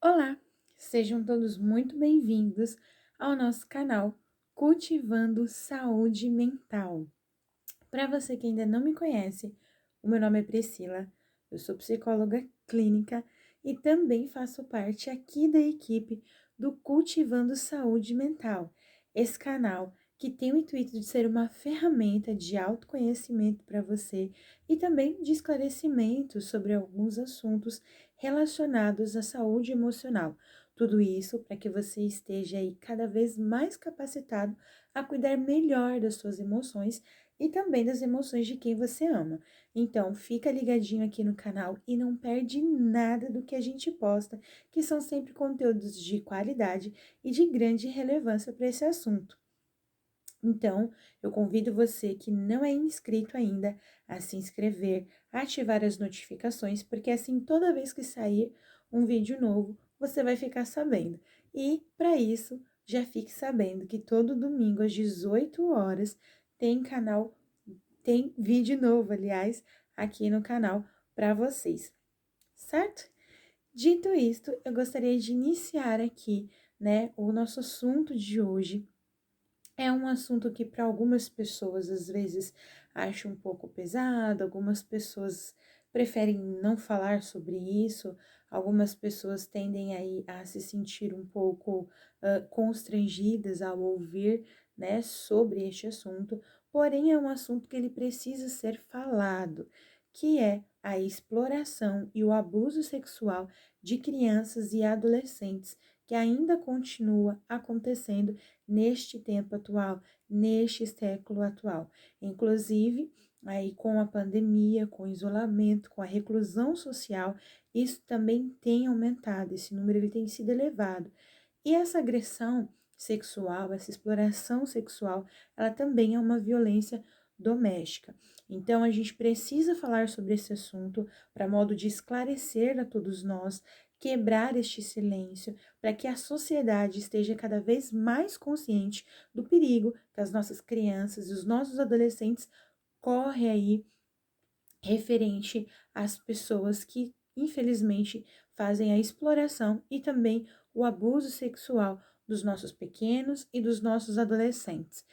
Olá, sejam todos muito bem-vindos ao nosso canal Cultivando Saúde Mental. Para você que ainda não me conhece, o meu nome é Priscila, eu sou psicóloga clínica e também faço parte aqui da equipe do Cultivando Saúde Mental, esse canal que tem o intuito de ser uma ferramenta de autoconhecimento para você e também de esclarecimento sobre alguns assuntos relacionados à saúde emocional. Tudo isso para que você esteja aí cada vez mais capacitado a cuidar melhor das suas emoções e também das emoções de quem você ama. Então, fica ligadinho aqui no canal e não perde nada do que a gente posta, que são sempre conteúdos de qualidade e de grande relevância para esse assunto. Então, eu convido você que não é inscrito ainda a se inscrever, a ativar as notificações, porque assim toda vez que sair um vídeo novo, você vai ficar sabendo. E para isso, já fique sabendo que todo domingo às 18 horas tem vídeo novo, aliás, aqui no canal para vocês, certo? Dito isto, eu gostaria de iniciar aqui, o nosso assunto de hoje. É um assunto que para algumas pessoas às vezes acha um pouco pesado, algumas pessoas preferem não falar sobre isso, algumas pessoas tendem aí a se sentir um pouco constrangidas ao ouvir, sobre este assunto, porém é um assunto que ele precisa ser falado, que é a exploração e o abuso sexual de crianças e adolescentes, que ainda continua acontecendo neste tempo atual, neste século atual. Inclusive, aí com a pandemia, com o isolamento, com a reclusão social, isso também tem aumentado, esse número ele tem sido elevado. E essa agressão sexual, essa exploração sexual, ela também é uma violência doméstica. Então, a gente precisa falar sobre esse assunto para modo de esclarecer a todos nós, quebrar este silêncio, para que a sociedade esteja cada vez mais consciente do perigo que as nossas crianças e os nossos adolescentes correm aí referente às pessoas que, infelizmente, fazem a exploração e também o abuso sexual dos nossos pequenos e dos nossos adolescentes.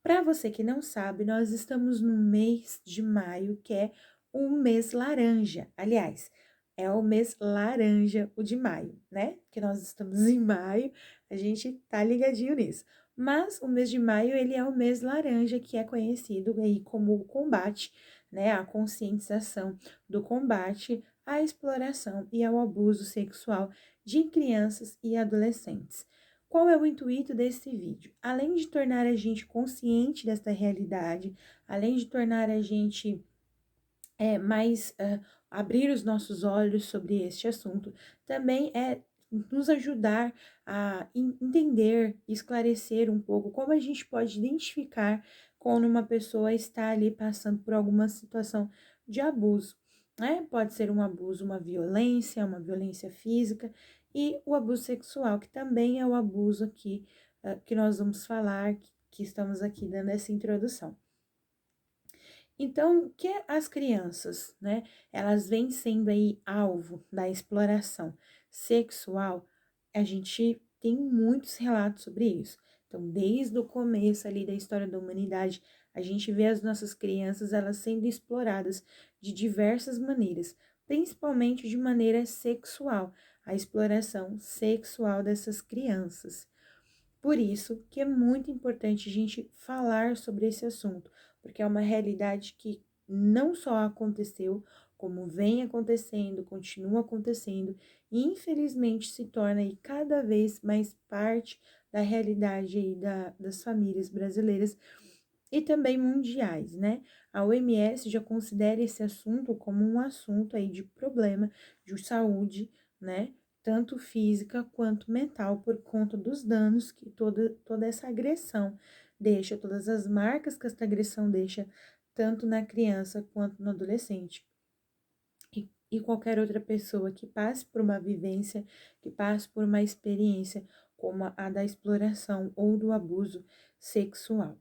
Para você que não sabe, nós estamos no mês de maio, que é o mês laranja. Aliás, é o mês laranja, o de maio, né? Que nós estamos em maio, a gente tá ligadinho nisso. Mas o mês de maio, ele é o mês laranja, que é conhecido aí como o combate, a conscientização do combate à exploração e ao abuso sexual de crianças e adolescentes. Qual é o intuito desse vídeo? Além de tornar a gente consciente desta realidade, além de tornar a gente abrir os nossos olhos sobre este assunto, também é nos ajudar a entender, esclarecer um pouco como a gente pode identificar quando uma pessoa está ali passando por alguma situação de abuso, né? Pode ser um abuso, uma violência física e o abuso sexual, que também é o abuso aqui que nós vamos falar, que estamos aqui dando essa introdução. Então, que as crianças, elas vêm sendo aí alvo da exploração sexual, a gente tem muitos relatos sobre isso. Então, desde o começo ali da história da humanidade, a gente vê as nossas crianças, elas sendo exploradas de diversas maneiras, principalmente de maneira sexual, a exploração sexual dessas crianças. Por isso que é muito importante a gente falar sobre esse assunto, porque é uma realidade que não só aconteceu, como vem acontecendo, continua acontecendo, e infelizmente se torna aí cada vez mais parte da realidade aí das famílias brasileiras e também mundiais, né? A OMS já considera esse assunto como um assunto aí de problema de saúde, né? Tanto física quanto mental, por conta dos danos que toda essa agressão deixa, todas as marcas que essa agressão deixa, tanto na criança quanto no adolescente. E qualquer outra pessoa que passe por uma vivência, que passe por uma experiência como a da exploração ou do abuso sexual.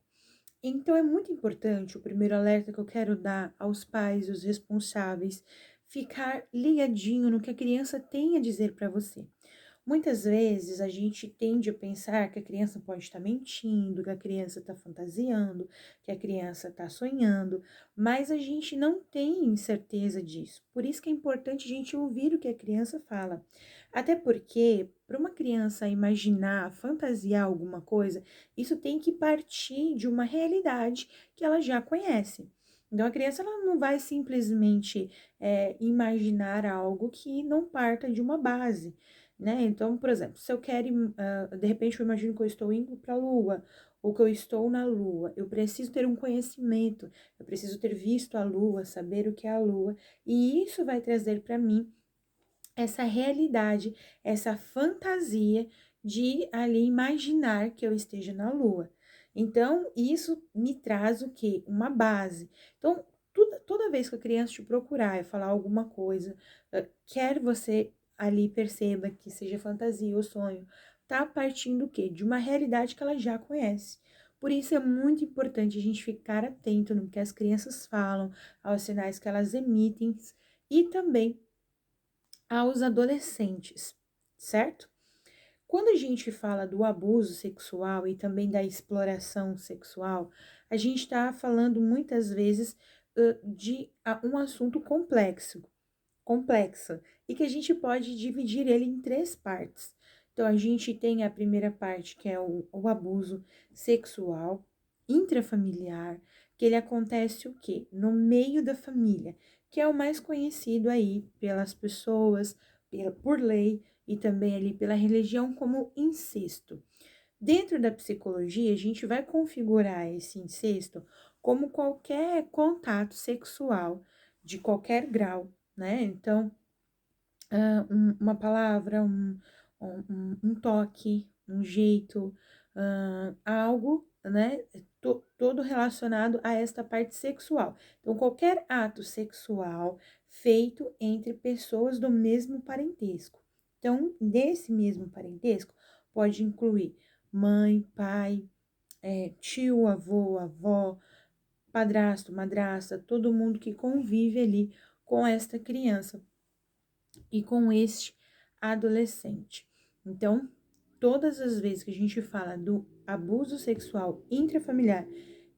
Então, é muito importante, o primeiro alerta que eu quero dar aos pais, os responsáveis, ficar ligadinho no que a criança tem a dizer para você. Muitas vezes a gente tende a pensar que a criança pode estar mentindo, que a criança está fantasiando, que a criança está sonhando, mas a gente não tem certeza disso. Por isso que é importante a gente ouvir o que a criança fala. Até porque, para uma criança imaginar, fantasiar alguma coisa, isso tem que partir de uma realidade que ela já conhece. Então, a criança ela não vai simplesmente imaginar algo que não parta de uma base, né? Então, por exemplo, se eu quero, de repente, eu imagino que eu estou indo para a Lua, ou que eu estou na Lua, eu preciso ter um conhecimento, eu preciso ter visto a Lua, saber o que é a Lua, e isso vai trazer para mim essa realidade, essa fantasia de ali imaginar que eu esteja na Lua. Então, isso me traz o quê? Uma base. Então, toda vez que a criança te procurar e falar alguma coisa, quer você ali perceba que seja fantasia ou sonho, tá partindo o quê? De uma realidade que ela já conhece. Por isso é muito importante a gente ficar atento no que as crianças falam, aos sinais que elas emitem e também aos adolescentes, certo? Quando a gente fala do abuso sexual e também da exploração sexual, a gente está falando muitas vezes de um assunto complexo, e que a gente pode dividir ele em três partes. Então, a gente tem a primeira parte, que é o abuso sexual intrafamiliar, que ele acontece o quê? No meio da família, que é o mais conhecido aí pelas pessoas, por lei e também ali pela religião como incesto. Dentro da psicologia, a gente vai configurar esse incesto como qualquer contato sexual de qualquer grau, né? Então, uma palavra, um toque, um jeito, algo, né? Todo relacionado a esta parte sexual. Então, qualquer ato sexual feito entre pessoas do mesmo parentesco. Então, desse mesmo parentesco, pode incluir mãe, pai, tio, avô, avó, padrasto, madrasta, todo mundo que convive ali com esta criança e com este adolescente. Então, todas as vezes que a gente fala do abuso sexual intrafamiliar,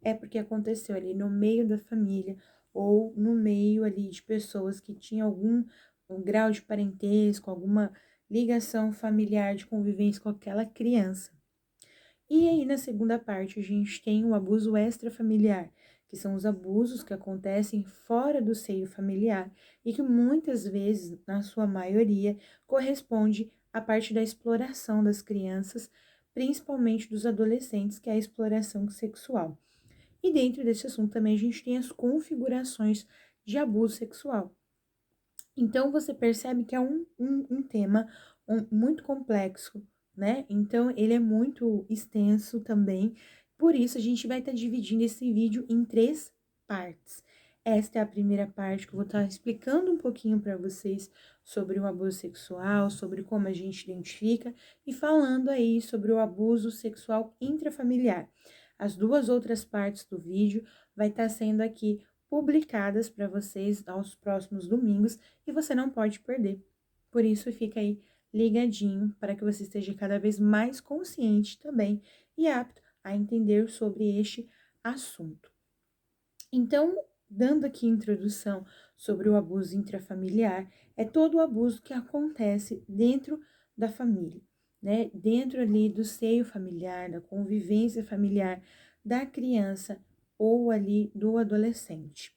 é porque aconteceu ali no meio da família ou no meio ali de pessoas que tinham algum um grau de parentesco, alguma ligação familiar de convivência com aquela criança. E aí, na segunda parte, a gente tem o abuso extrafamiliar, que são os abusos que acontecem fora do seio familiar e que muitas vezes, na sua maioria, corresponde à parte da exploração das crianças, principalmente dos adolescentes, que é a exploração sexual. E dentro desse assunto também a gente tem as configurações de abuso sexual. Então, você percebe que é um tema muito complexo, né? Então, ele é muito extenso também. Por isso, a gente vai estar dividindo esse vídeo em três partes. Esta é a primeira parte que eu vou estar explicando um pouquinho para vocês sobre o abuso sexual, sobre como a gente identifica e falando aí sobre o abuso sexual intrafamiliar. As duas outras partes do vídeo vai estar sendo aqui publicadas para vocês aos próximos domingos e você não pode perder. Por isso, fica aí ligadinho para que você esteja cada vez mais consciente também e apto a entender sobre este assunto. Então, dando aqui introdução sobre o abuso intrafamiliar, é todo o abuso que acontece dentro da família, né? Dentro ali do seio familiar, da convivência familiar da criança ou ali do adolescente.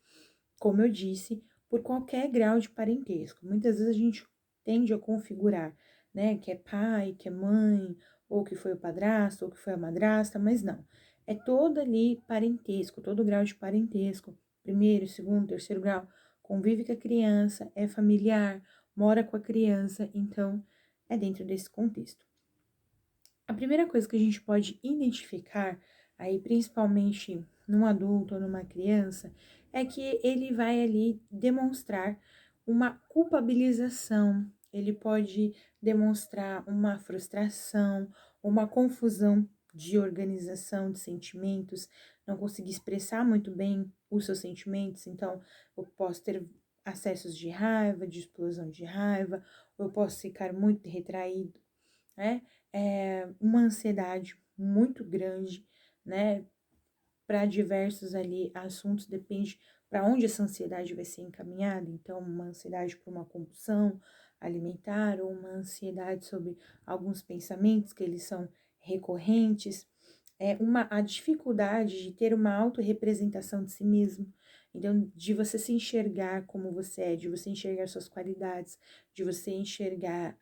Como eu disse, por qualquer grau de parentesco. Muitas vezes a gente tende a configurar, né, que é pai, que é mãe, ou que foi o padrasto, ou que foi a madrasta, mas não. É todo ali parentesco, todo grau de parentesco, primeiro, segundo, terceiro grau, convive com a criança, é familiar, mora com a criança, então é dentro desse contexto. A primeira coisa que a gente pode identificar, aí principalmente num adulto ou numa criança, é que ele vai ali demonstrar uma culpabilização, ele pode demonstrar uma frustração, uma confusão de organização de sentimentos, não conseguir expressar muito bem os seus sentimentos, então eu posso ter acessos de raiva, de explosão de raiva, ou eu posso ficar muito retraído né? Uma ansiedade muito grande, né? Para diversos ali assuntos, depende para onde essa ansiedade vai ser encaminhada. Então, uma ansiedade por uma compulsão alimentar ou uma ansiedade sobre alguns pensamentos que eles são recorrentes. A dificuldade de ter uma autorrepresentação de si mesmo. Então, de você se enxergar como você é, de você enxergar suas qualidades, de você enxergar,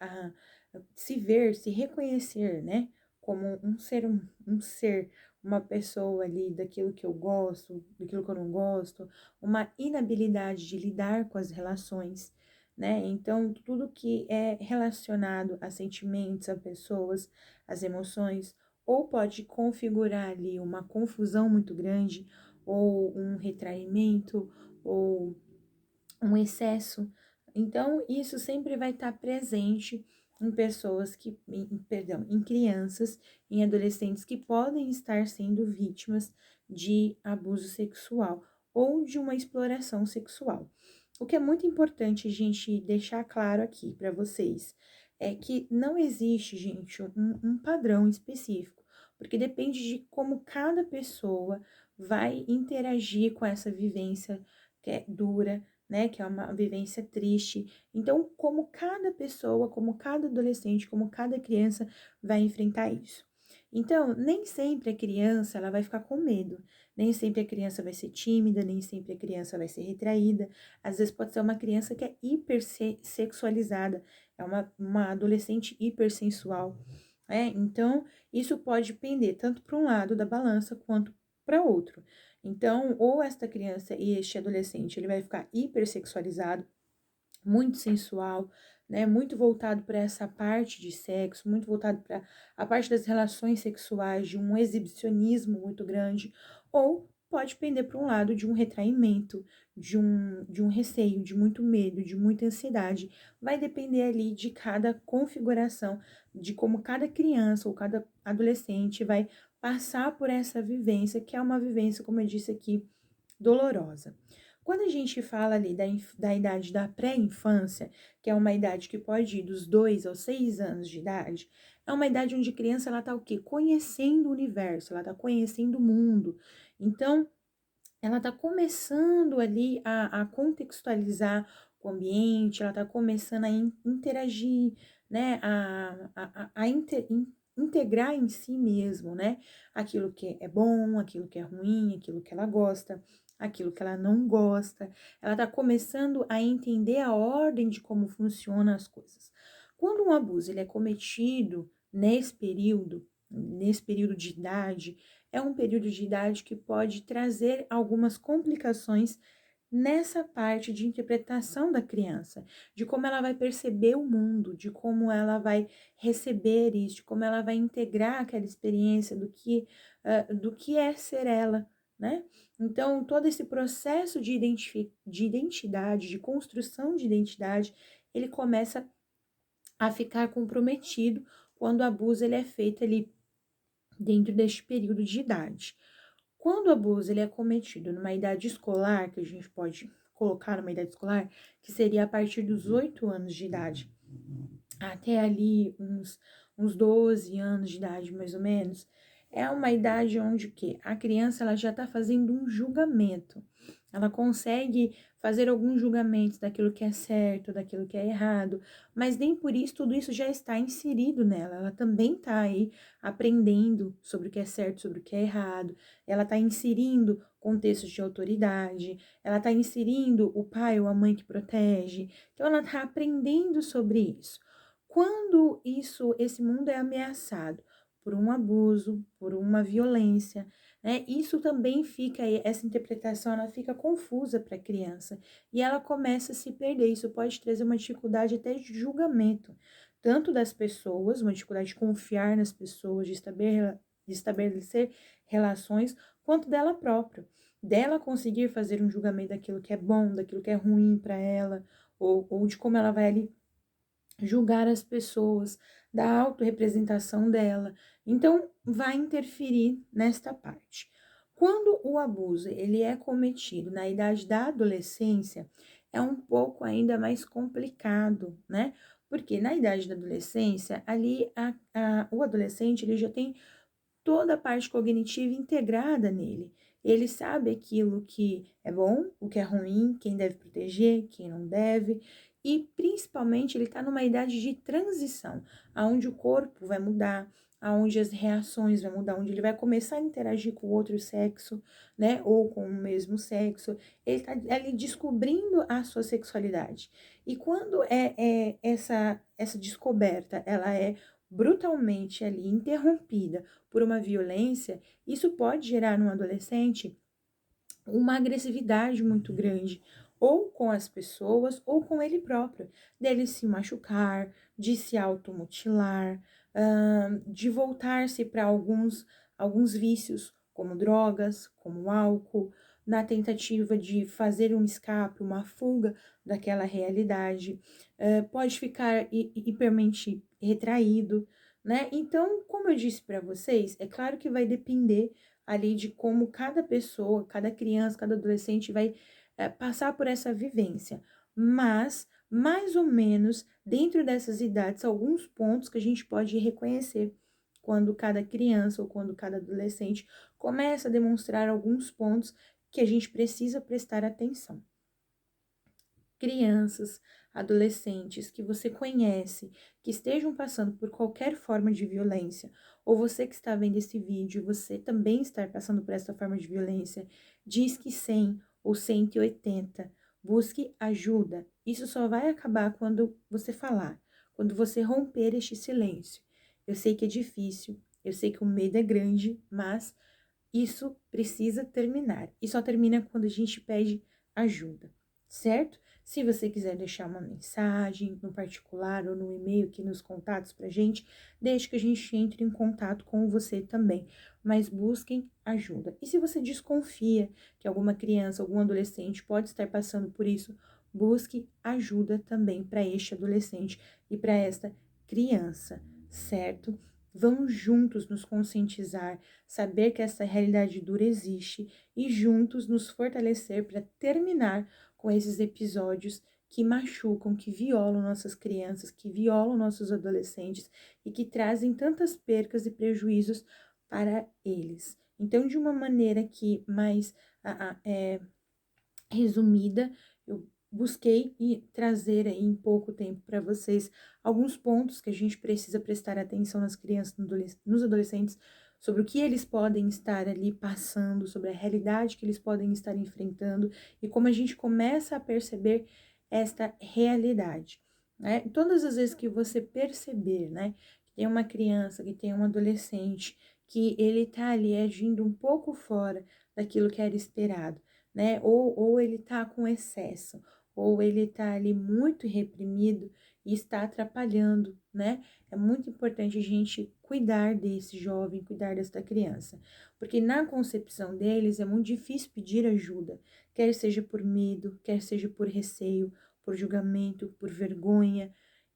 se ver, se reconhecer, né? Como um ser, uma pessoa ali daquilo que eu gosto, daquilo que eu não gosto, uma inabilidade de lidar com as relações, né? Então, tudo que é relacionado a sentimentos, a pessoas, as emoções, ou pode configurar ali uma confusão muito grande, ou um retraimento, ou um excesso. Então, isso sempre vai estar presente em pessoas em crianças, em adolescentes que podem estar sendo vítimas de abuso sexual ou de uma exploração sexual. O que é muito importante a gente deixar claro aqui para vocês é que não existe, gente, um padrão específico, porque depende de como cada pessoa vai interagir com essa vivência que é dura, né, que é uma vivência triste. Então, como cada pessoa, como cada adolescente, como cada criança vai enfrentar isso. Então, nem sempre a criança ela vai ficar com medo, nem sempre a criança vai ser tímida, nem sempre a criança vai ser retraída. Às vezes pode ser uma criança que é hipersexualizada, é uma adolescente hipersensual. Então, isso pode pender tanto para um lado da balança quanto para outro. Então, ou esta criança e este adolescente, ele vai ficar hipersexualizado, muito sensual, né? Muito voltado para essa parte de sexo, muito voltado para a parte das relações sexuais, de um exibicionismo muito grande, ou pode pender para um lado de um retraimento, de um receio, de muito medo, de muita ansiedade. Vai depender ali de cada configuração, de como cada criança ou cada adolescente vai passar por essa vivência, que é uma vivência, como eu disse aqui, dolorosa. Quando a gente fala ali da idade da pré-infância, que é uma idade que pode ir dos 2 aos 6 anos de idade, é uma idade onde a criança ela tá o quê? Conhecendo o universo, ela tá conhecendo o mundo. Então, ela tá começando ali a contextualizar o ambiente, ela tá começando a interagir, né? Integrar em si mesmo, né? Aquilo que é bom, aquilo que é ruim, aquilo que ela gosta, aquilo que ela não gosta. Ela tá começando a entender a ordem de como funcionam as coisas. Quando um abuso ele é cometido nesse período de idade, é um período de idade que pode trazer algumas complicações nessa parte de interpretação da criança, de como ela vai perceber o mundo, de como ela vai receber isso, de como ela vai integrar aquela experiência do que é ser ela, né? Então, todo esse processo de identidade, de construção de identidade, ele começa a ficar comprometido quando o abuso ele é feito ali dentro deste período de idade. Quando o abuso ele é cometido numa idade escolar, que a gente pode colocar numa idade escolar, que seria a partir dos 8 anos de idade, até ali uns 12 anos de idade, mais ou menos, é uma idade onde o quê? A criança ela já está fazendo um julgamento. Ela consegue fazer alguns julgamentos daquilo que é certo, daquilo que é errado, mas nem por isso tudo isso já está inserido nela. Ela também está aí aprendendo sobre o que é certo, sobre o que é errado. Ela está inserindo contextos de autoridade, ela está inserindo o pai ou a mãe que protege. Então ela está aprendendo sobre isso. Quando esse mundo é ameaçado por um abuso, por uma violência, né? Isso também fica, essa interpretação, ela fica confusa para a criança e ela começa a se perder. Isso pode trazer uma dificuldade até de julgamento, tanto das pessoas, uma dificuldade de confiar nas pessoas, de estabelecer relações, quanto dela própria, dela conseguir fazer um julgamento daquilo que é bom, daquilo que é ruim para ela, ou de como ela vai ali julgar as pessoas, da autorrepresentação dela. Então, vai interferir nesta parte. Quando o abuso ele é cometido na idade da adolescência, é um pouco ainda mais complicado, né? Porque na idade da adolescência, ali o adolescente ele já tem toda a parte cognitiva integrada nele. Ele sabe aquilo que é bom, o que é ruim, quem deve proteger, quem não deve, e principalmente ele está numa idade de transição, aonde o corpo vai mudar, aonde as reações vão mudar, onde ele vai começar a interagir com o outro sexo, né, ou com o mesmo sexo. Ele está ali descobrindo a sua sexualidade. E quando essa descoberta, ela é brutalmente ali interrompida por uma violência, isso pode gerar no adolescente uma agressividade muito grande, ou com as pessoas, ou com ele próprio, dele se machucar, de se automutilar, de voltar-se para alguns vícios, como drogas, como álcool, na tentativa de fazer um escape, uma fuga daquela realidade, pode ficar hipermente retraído, né? Então, como eu disse para vocês, é claro que vai depender ali de como cada pessoa, cada criança, cada adolescente vai passar por essa vivência. Mas, mais ou menos, dentro dessas idades, alguns pontos que a gente pode reconhecer quando cada criança ou quando cada adolescente começa a demonstrar alguns pontos que a gente precisa prestar atenção. Crianças, adolescentes que você conhece, que estejam passando por qualquer forma de violência, ou você que está vendo esse vídeo, você também está passando por essa forma de violência, diz que 100 ou 180, busque ajuda. Isso só vai acabar quando você falar, quando você romper este silêncio. Eu sei que é difícil, eu sei que o medo é grande, mas isso precisa terminar. E só termina quando a gente pede ajuda, certo? Se você quiser deixar uma mensagem no particular ou no e-mail aqui nos contatos pra gente, deixe que a gente entre em contato com você também. Mas busquem ajuda. E se você desconfia que alguma criança, algum adolescente pode estar passando por isso, busque ajuda também para este adolescente e para esta criança, certo? Vamos juntos nos conscientizar, saber que essa realidade dura existe e juntos nos fortalecer para terminar com esses episódios que machucam, que violam nossas crianças, que violam nossos adolescentes e que trazem tantas percas e prejuízos para eles. Então, de uma maneira que mais resumida, eu busquei trazer aí em pouco tempo para vocês alguns pontos que a gente precisa prestar atenção nas crianças, nos adolescentes, sobre o que eles podem estar ali passando, sobre a realidade que eles podem estar enfrentando e como a gente começa a perceber esta realidade, né? Todas as vezes que você perceber, né, que tem uma criança, que tem um adolescente, que ele tá ali agindo um pouco fora daquilo que era esperado, né? Ou ele tá com excesso, ou ele tá ali muito reprimido e está atrapalhando, né? É muito importante a gente cuidar desse jovem, cuidar dessa criança, porque na concepção deles é muito difícil pedir ajuda, quer seja por medo, quer seja por receio, por julgamento, por vergonha,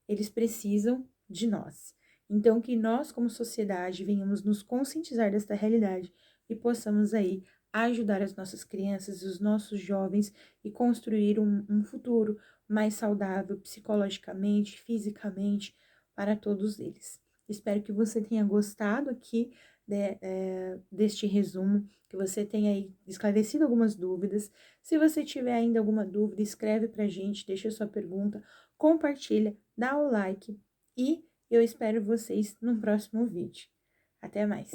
eles precisam de nós. Então, que nós, como sociedade, venhamos nos conscientizar desta realidade e possamos aí ajudar as nossas crianças e os nossos jovens e construir um futuro mais saudável psicologicamente, fisicamente, para todos eles. Espero que você tenha gostado aqui deste resumo, que você tenha aí esclarecido algumas dúvidas. Se você tiver ainda alguma dúvida, escreve para a gente, deixa a sua pergunta, compartilha, dá o like e eu espero vocês no próximo vídeo. Até mais!